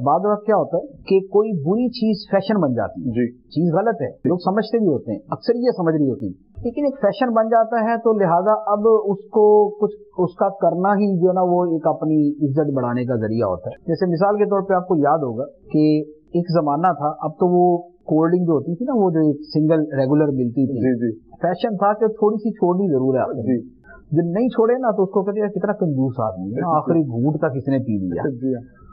बाद वक्त क्या होता है कि कोई बुरी चीज फैशन बन जाती है, चीज गलत है, लोग समझते भी होते हैं, अक्सर ये समझ रही होती है, लेकिन एक फैशन बन जाता है तो लिहाजा अब उसको कुछ उसका करना ही जो ना वो एक अपनी इज्जत बढ़ाने का जरिया होता है। जैसे मिसाल के तौर पे आपको याद होगा कि एक जमाना था, अब तो वो कोल्ड ड्रिंक जो होती थी ना, वो जो एक सिंगल रेगुलर मिलती थी, फैशन था कि थोड़ी सी छोड़नी जरूर है आपने, जो नहीं छोड़े ना तो उसको कहते हैं कितना कंजूस आदमी है, आखिरी घूंट तक इसने पी लिया।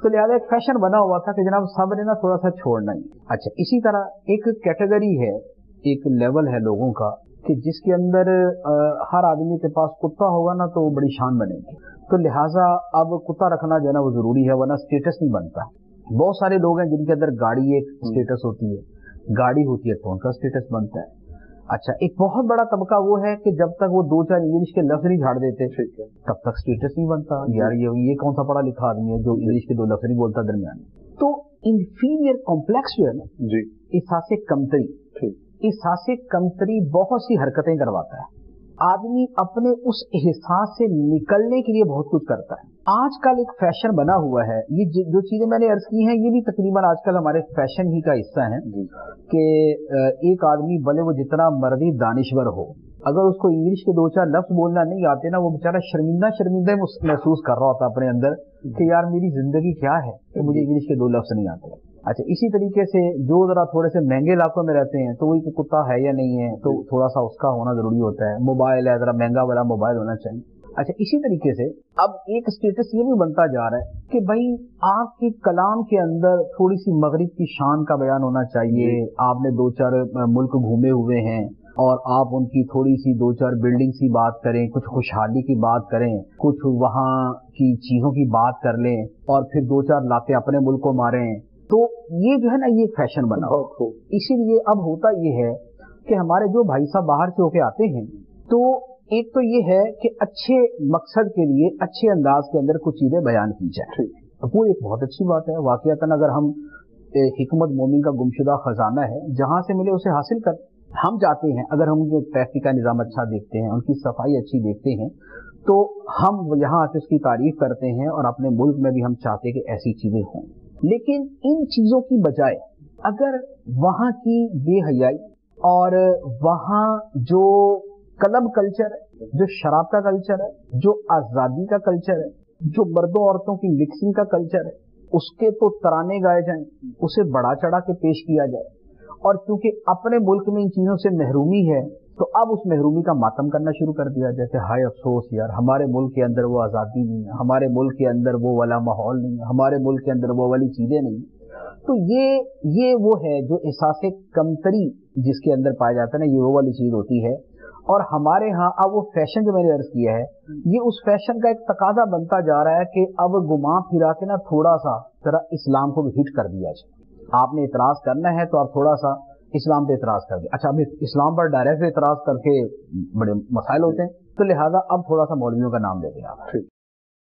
तो लिहाजा एक फैशन बना हुआ था कि जनाब सब ने ना थोड़ा सा छोड़ना ही। अच्छा, इसी तरह एक कैटेगरी है, एक लेवल है लोगों का कि जिसके अंदर हर आदमी के पास कुत्ता होगा ना तो वो बड़ी शान बनेगी, तो लिहाजा अब कुत्ता रखना जो है ना वो जरूरी है, वरना स्टेटस नहीं बनता। बहुत सारे लोग हैं जिनके अंदर गाड़ी एक स्टेटस होती है, गाड़ी होती है तो उनका स्टेटस बनता है। अच्छा, एक बहुत बड़ा तबका वो है कि जब तक वो दो चार इंग्लिश के लफ्ज नहीं झाड़ देते तब तक स्टेटस नहीं बनता। यार ये कौन सा पढ़ा लिखा आदमी है जो इंग्लिश के दो लफ्ज नहीं बोलता दरमियान। तो इंफीरियर कॉम्प्लेक्स जो है ना, एहसास कमतरी, एहसास कमतरी बहुत सी हरकतें करवाता है। आदमी अपने उस एहसास से निकलने के लिए बहुत कुछ करता है। आजकल एक फैशन बना हुआ है, ये जो चीजें मैंने अर्ज की हैं ये भी तकरीबन आजकल हमारे फैशन ही का हिस्सा है कि एक आदमी भले वो जितना मर्जी दानिश्वर हो, अगर उसको इंग्लिश के दो चार लफ्ज बोलना नहीं आते ना, वो बेचारा शर्मिंदा महसूस कर रहा होता अपने अंदर कि यार मेरी जिंदगी क्या है कि मुझे इंग्लिश के दो लफ्ज नहीं आते। अच्छा, इसी तरीके से जो जरा थोड़े से महंगे इलाकों में रहते हैं तो वही कुत्ता है या नहीं है तो थोड़ा सा उसका होना जरूरी होता है। मोबाइल है, जरा महंगा वाला मोबाइल होना चाहिए। अच्छा, इसी तरीके से अब एक स्टेटस ये भी बनता जा रहा है कि भाई आपके कलाम के अंदर थोड़ी सी मगरिब की शान का बयान होना चाहिए। आपने दो चार मुल्क घूमे हुए हैं और आप उनकी थोड़ी सी दो चार बिल्डिंग सी बात करें, कुछ खुशहाली की बात करें, कुछ वहाँ की चीजों की बात कर लें और फिर दो चार लाते अपने मुल्क को मारें। तो ये जो है ना ये फैशन बना। इसीलिए अब होता ये है कि हमारे जो भाई साहब बाहर से होके आते हैं तो एक तो ये है कि अच्छे मकसद के लिए अच्छे अंदाज के अंदर कुछ चीजें बयान की जाए, वो एक बहुत अच्छी बात है। वाकईतन अगर हम हिकमत मोमिन का गुमशुदा खजाना है, जहां से मिले उसे हासिल कर हम जाते हैं। अगर हम ट्रैफिक का निजाम अच्छा देखते हैं, उनकी सफाई अच्छी देखते हैं तो हम यहाँ आके उसकी तारीफ करते हैं और अपने मुल्क में भी हम चाहते हैं कि ऐसी चीजें हों। लेकिन इन चीजों की बजाय अगर वहां की बेहयाई और वहां जो क्लब कल्चर है, जो शराब का कल्चर है, जो आजादी का कल्चर है, जो मर्दों औरतों की मिक्सिंग का कल्चर है, उसके तो तराने गाए जाएं, उसे बढ़ा चढ़ा के पेश किया जाए। और क्योंकि अपने मुल्क में इन चीजों से महरूमी है तो अब उस महरूमी का मातम करना शुरू कर दिया। जैसे हाय अफसोस यार, हमारे मुल्क के अंदर वो आज़ादी नहीं है, हमारे मुल्क के अंदर वो वाला माहौल नहीं है, हमारे मुल्क के अंदर वो वाली चीजें नहीं। तो ये वो है जो एहसास कमतरी जिसके अंदर पाया जाता है ना, ये वो वाली चीज होती है। और हमारे यहाँ अब वो फैशन जो मैंने अर्ज किया है, ये उस फैशन का एक तकाजा बनता जा रहा है कि अब घुमा फिरा के ना थोड़ा सा जरा इस्लाम को भी हिट कर दिया जाए। आपने इतराज करना है तो आप थोड़ा सा इस्लाम पे इतराज कर दिया। अच्छा, अब इस्लाम पर डायरेक्ट इतराज करके बड़े मसाइल होते हैं, तो लिहाजा अब थोड़ा सा मौलवियों का नाम दे दिया।